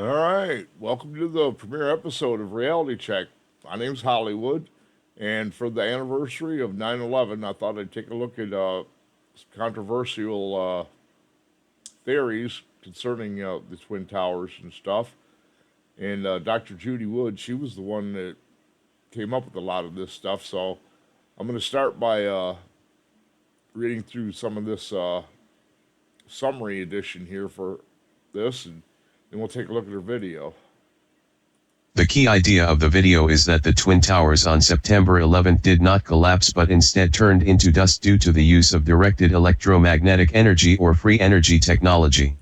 All right, welcome to the premiere episode of Reality Check. My name's Hollywood, and for the anniversary of 9/11, I thought I'd take a look at controversial theories concerning the Twin Towers and stuff. And Dr. Judy Wood, she was the one that came up with a lot of this stuff. So I'm going to start by reading through some of this summary edition here for this, and then we'll take a look at her video. The key idea of the video is that the Twin Towers on September 11th did not collapse but instead turned into dust due to the use of directed electromagnetic energy or free energy technology.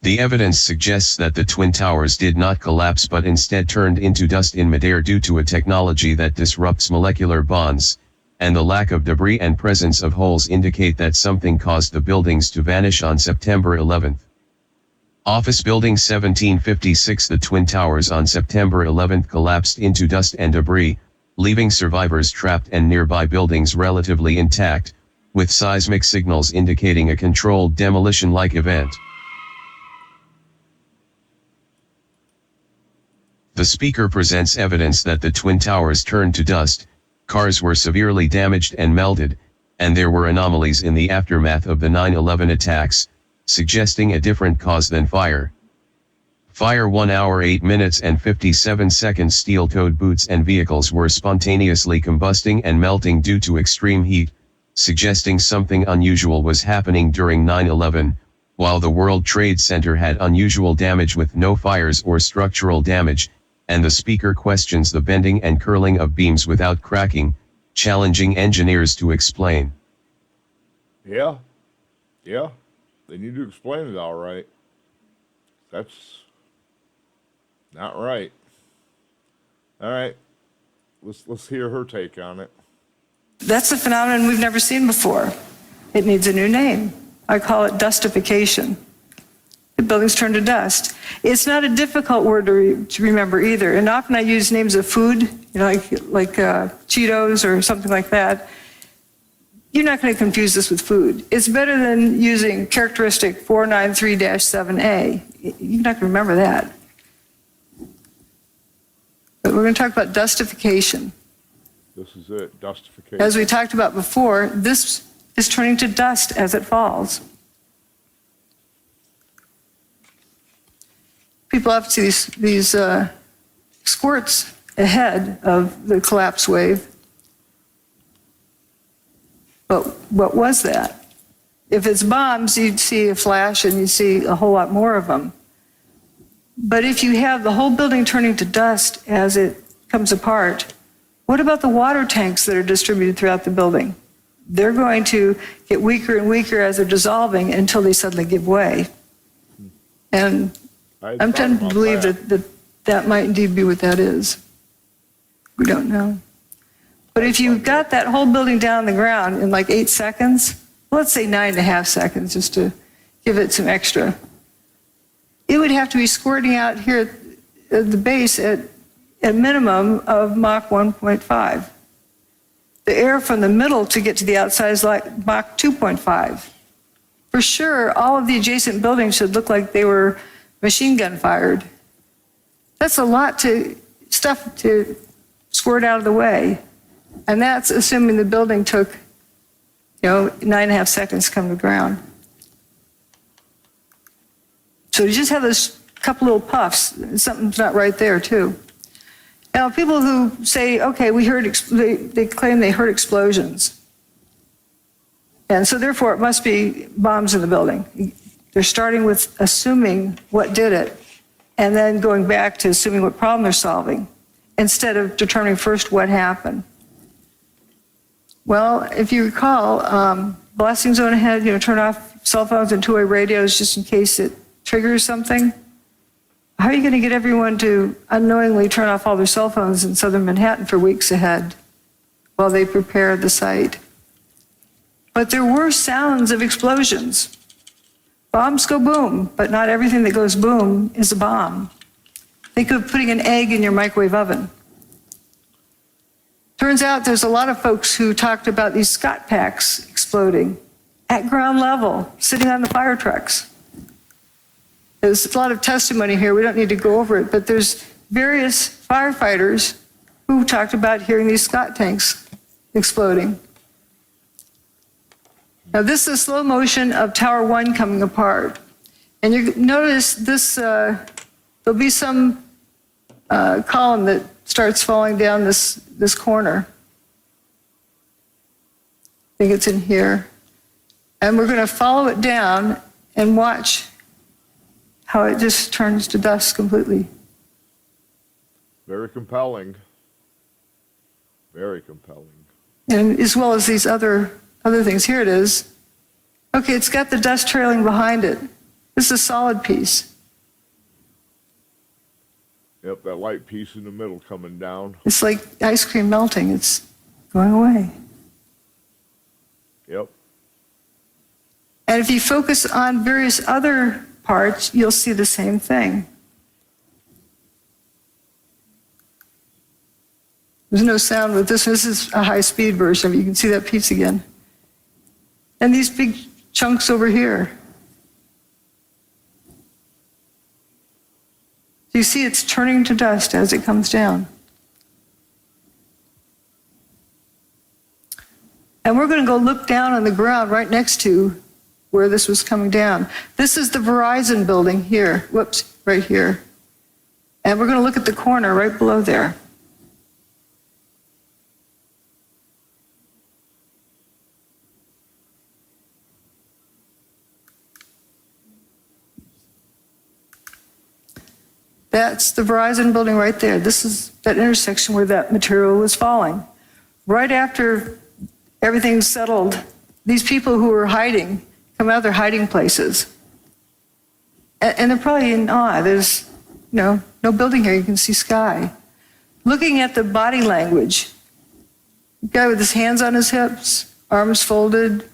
The evidence suggests that the Twin Towers did not collapse but instead turned into dust in midair due to a technology that disrupts molecular bonds, and the lack of debris and presence of holes indicate that something caused the buildings to vanish on September 11th. Office Building 1756. The Twin Towers on September 11th collapsed into dust and debris, leaving survivors trapped and nearby buildings relatively intact, with seismic signals indicating a controlled demolition-like event. The speaker presents evidence that the Twin Towers turned to dust, cars were severely damaged and melted, and there were anomalies in the aftermath of the 9/11 attacks, suggesting a different cause than fire. Fire 1 hour 8 minutes and 57 seconds. Steel-toed boots and vehicles were spontaneously combusting and melting due to extreme heat, suggesting something unusual was happening during 9/11, while the World Trade Center had unusual damage with no fires or structural damage, and the speaker questions the bending and curling of beams without cracking, challenging engineers to explain. Yeah, they need to explain it all right. That's not right. All right, let's hear her take on it. That's a phenomenon we've never seen before. It needs a new name. I call it dustification. The buildings turn to dust. It's not a difficult word to remember either. And often I use names of food, like Cheetos or something like that. You're not going to confuse this with food. It's better than using characteristic 493-7A. You're not going to remember that. But we're going to talk about dustification. This is it, dustification. As we talked about before, this is turning to dust as it falls. People often see these squirts ahead of the collapse wave. But what was that? If it's bombs, you'd see a flash and you'd see a whole lot more of them. But if you have the whole building turning to dust as it comes apart, what about the water tanks that are distributed throughout the building? They're going to get weaker and weaker as they're dissolving until they suddenly give way. And I'm tempted to believe that might indeed be what that is. We don't know. But if you got that whole building down on the ground in like 8 seconds, let's say 9.5 seconds, just to give it some extra, it would have to be squirting out here at the base at a minimum of Mach 1.5. The air from the middle to get to the outside is like Mach 2.5. For sure, all of the adjacent buildings should look like they were machine gun fired. That's a lot stuff to squirt out of the way. And that's assuming the building took, 9.5 seconds to come to the ground. So you just have this couple little puffs. Something's not right there, too. Now, people who say, okay, they claim they heard explosions. And so therefore it must be bombs in the building. They're starting with assuming what did it, and then going back to assuming what problem they're solving, instead of determining first what happened. Well, if you recall, blasting zone ahead, turn off cell phones and two-way radios just in case it triggers something. How are you going to get everyone to unknowingly turn off all their cell phones in southern Manhattan for weeks ahead while they prepare the site? But there were sounds of explosions. Bombs go boom, but not everything that goes boom is a bomb. Think of putting an egg in your microwave oven. Turns out there's a lot of folks who talked about these Scott packs exploding at ground level, sitting on the fire trucks. There's a lot of testimony here. We don't need to go over it, but there's various firefighters who talked about hearing these Scott tanks exploding. Now, this is slow motion of Tower 1 coming apart. And you notice this, there'll be some column that starts falling down this corner. I think it's in here. And we're going to follow it down and watch how it just turns to dust completely. Very compelling. Very compelling. And as well as these other things. Here it is. Okay, it's got the dust trailing behind it. This is a solid piece. Yep, that light piece in the middle coming down. It's like ice cream melting. It's going away. Yep. And if you focus on various other parts, you'll see the same thing. There's no sound with this. This is a high-speed version. You can see that piece again. And these big chunks over here. You see it's turning to dust as it comes down. And we're going to go look down on the ground right next to where this was coming down. This is the Verizon building here. Whoops, right here. And we're going to look at the corner right below there. That's the Verizon building right there. This is that intersection where that material was falling. Right after everything's settled, these people who were hiding come out of their hiding places. And they're probably in awe. There's, no building here. You can see sky. Looking at the body language, the guy with his hands on his hips, arms folded,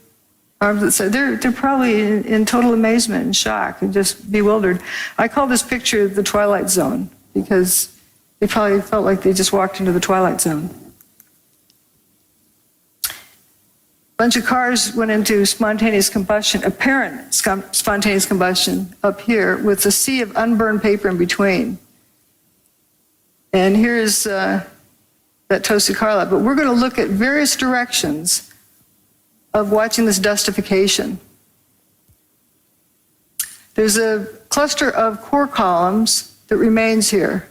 arms that side, they're probably in total amazement and shock and just bewildered. I call this picture the Twilight Zone because they probably felt like they just walked into the Twilight Zone. A bunch of cars went into spontaneous combustion, apparent spontaneous combustion up here with a sea of unburned paper in between. And here's that toasted car lot. But we're going to look at various directions of watching this dustification. There's a cluster of core columns that remains here.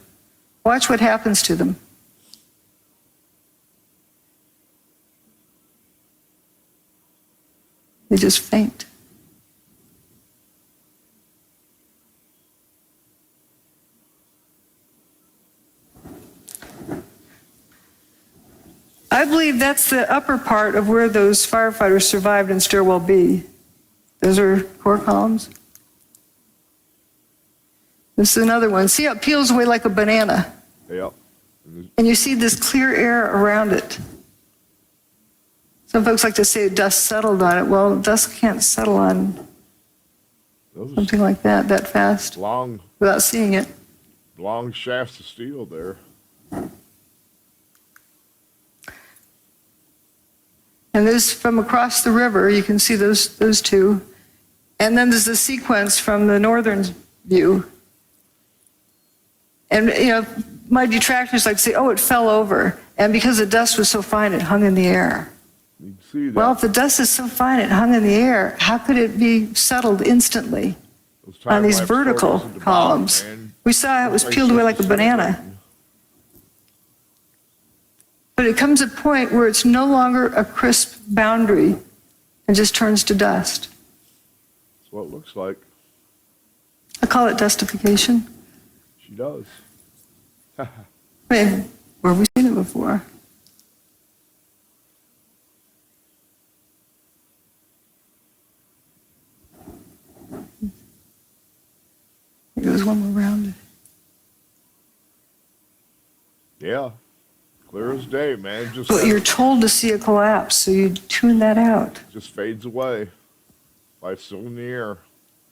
Watch what happens to them. They just faint. I believe that's the upper part of where those firefighters survived in Stairwell B. Those are core columns. This is another one. See how it peels away like a banana? Yep. And you see this clear air around it. Some folks like to say dust settled on it. Well, dust can't settle on something like that fast Long, without seeing it. long shafts of steel there. And there's from across the river, you can see those two. And then there's a sequence from the northern view. And, my detractors like to say, oh, it fell over. And because the dust was so fine, it hung in the air. You can see that. Well, if the dust is so fine, it hung in the air, how could it be settled instantly on these vertical columns? We saw it was peeled away like a banana. But it comes a point where it's no longer a crisp boundary and just turns to dust. That's what it looks like. I call it dustification. She does. I mean, where have we seen it before? There goes one more round. Yeah. Clear as day, man. Just But you're told to see a collapse, so you tune that out. just fades away. Life's still in the air.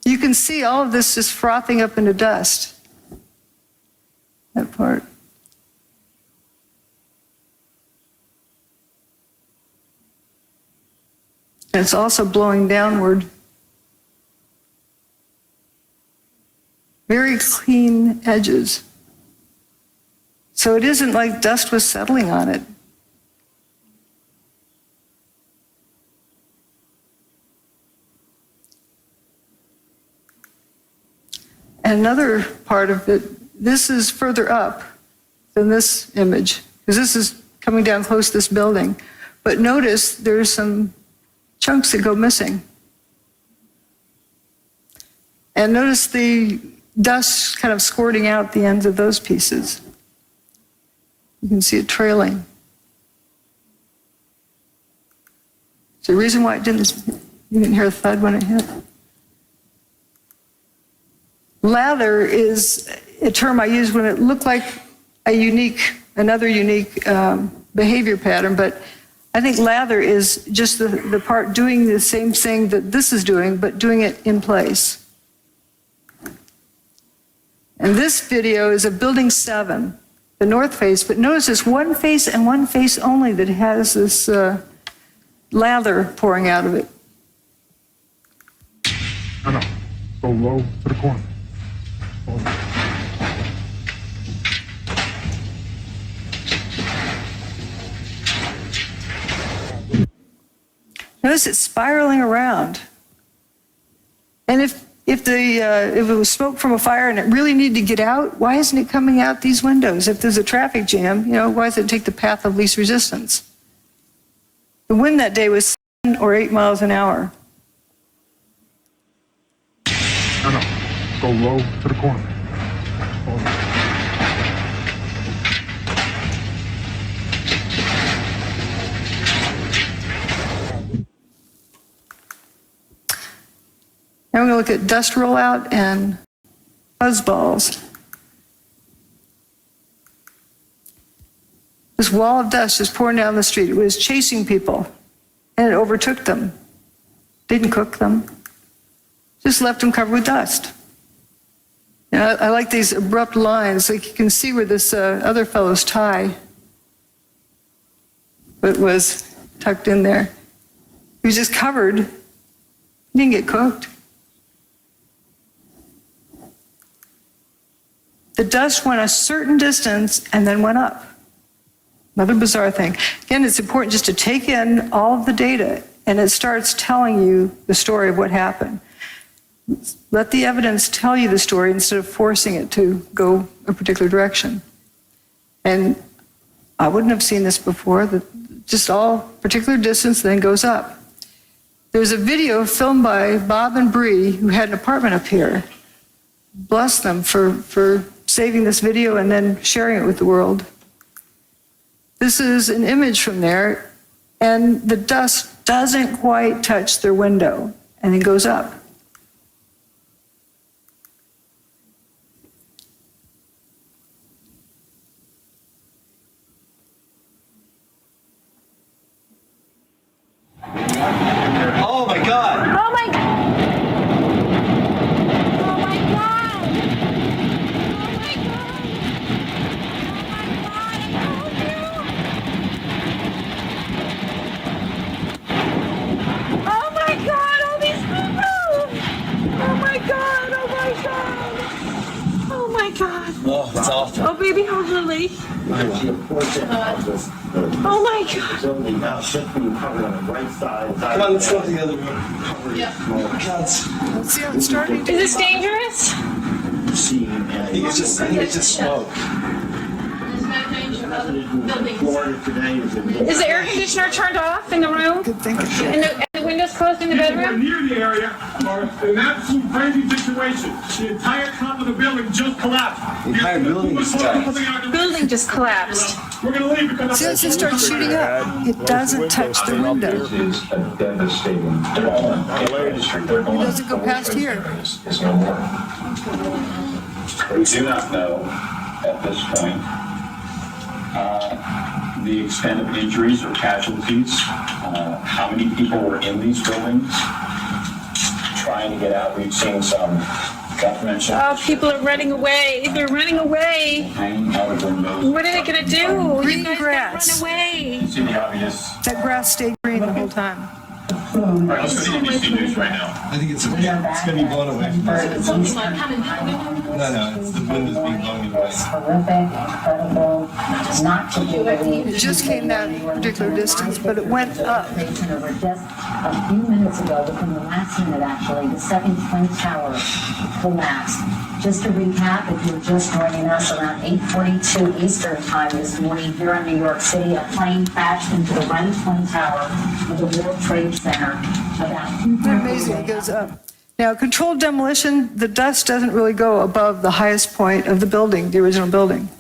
You can see all of this just frothing up into dust. That part. And it's also blowing downward. Very clean edges. So it isn't like dust was settling on it. And another part of it, this is further up than this image, because this is coming down close to this building. But notice there's some chunks that go missing. And notice the dust kind of squirting out the ends of those pieces. You can see it trailing. Is there a reason why you didn't hear a thud when it hit? Lather is a term I use when it looked like another unique behavior pattern, but I think lather is just the part doing the same thing that this is doing, but doing it in place. And this video is of Building 7, the north face, but notice there's one face and one face only that has this lather pouring out of it. No. Go low to the corner. Notice it's spiraling around. And if it was smoke from a fire and it really needed to get out, why isn't it coming out these windows? If there's a traffic jam, why does it take the path of least resistance? The wind that day was 7 or 8 miles an hour. No. Go low to the corner. Now we're going to look at dust rollout and buzzballs. This wall of dust is pouring down the street. It was chasing people, and it overtook them. Didn't cook them. Just left them covered with dust. I like these abrupt lines. Like you can see where this other fellow's tie was tucked in there. He was just covered. He didn't get cooked. The dust went a certain distance and then went up. Another bizarre thing. Again, it's important just to take in all of the data, and it starts telling you the story of what happened. Let the evidence tell you the story instead of forcing it to go a particular direction. And I wouldn't have seen this before, just all particular distance then goes up. There's a video filmed by Bob and Bree, who had an apartment up here. Bless them for saving this video and then sharing it with the world. This is an image from there, and the dust doesn't quite touch their window, and it goes up. Oh my God! Oh my God! Oh my God! Oh my God! Oh my God! All these people! Oh my God! Oh my God! Oh my God! Oh, it's awful. Oh baby, how's Lily? Oh my God! Come on, let's go to the other room. Let's see how it's starting. Is this dangerous? I think it's just smoke. Is the air conditioner turned off in the room? Good thinking. And the windows closed in the We're bedroom? near the area, or an absolute crazy situation. The entire top of the building just collapsed. The entire building just collapsed. Building just collapsed. We're gonna leave because See, as it starts shooting up, it doesn't touch the window. It is a devastating development. It doesn't go past here. Is no more. We do not know at this point the extent of injuries or casualties, how many people were in these buildings trying to get out. We've seen some governmental Oh, people are running away. They're running away. hanging out of windows. What are they gonna do? Green You guys grass. gotta run away. You see the obvious That grass stayed green the whole time. All right, let's go to NBC News right now. I think it's gonna be blown away. No, it's the wind is being blown away. Horrific, incredible, not to be believed. It just came that particular distance, but it went up. Over just a few minutes ago, within the last minute actually, the second Twin Tower collapsed. Just to recap, if you're just joining us, around 8:42 Eastern Time this morning here in New York City, a plane crashed into the right Twin Tower of the World Trade Center. Isn't it amazing? It goes up. Now, controlled demolition, the dust doesn't really go above the highest point of the building, the original building.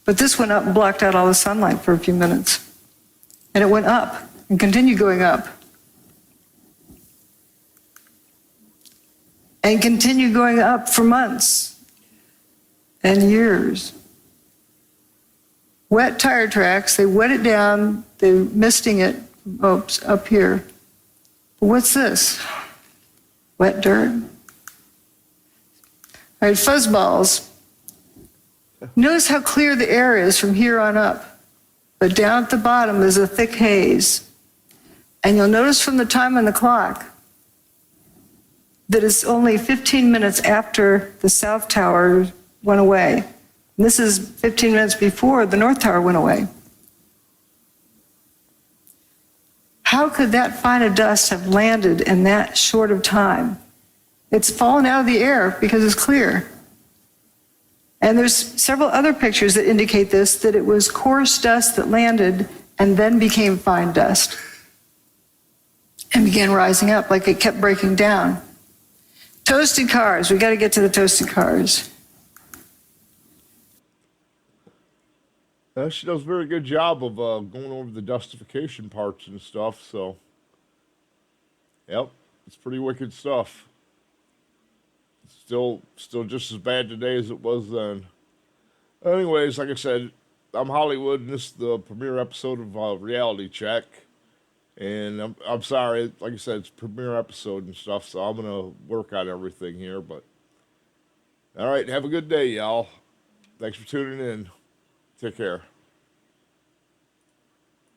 But this went up and blocked out all the sunlight for a few minutes. And it went up and continued going up. And continued going up for months and years. Wet tire tracks, they wet it down, they're misting it, oops, up here. But what's this? Wet dirt. All right, fuzzballs. Notice how clear the air is from here on up. But down at the bottom is a thick haze. And you'll notice from the time on the clock that it's only 15 minutes after the South Tower went away. And this is 15 minutes before the North Tower went away. How could that fine of dust have landed in that short of time? It's fallen out of the air because it's clear. And there's several other pictures that indicate this, that it was coarse dust that landed and then became fine dust and began rising up like it kept breaking down. Toasted cars, we got to get to the toasted cars. She does a very good job of going over the dustification parts and stuff, so. Yep, it's pretty wicked stuff. Still just as bad today as it was then. Anyways, like I said, I'm Hollywood, and this is the premiere episode of Reality Check. And I'm sorry, like I said, it's a premiere episode and stuff, so I'm gonna work on everything here. But all right, have a good day, y'all. Thanks for tuning in. Take care.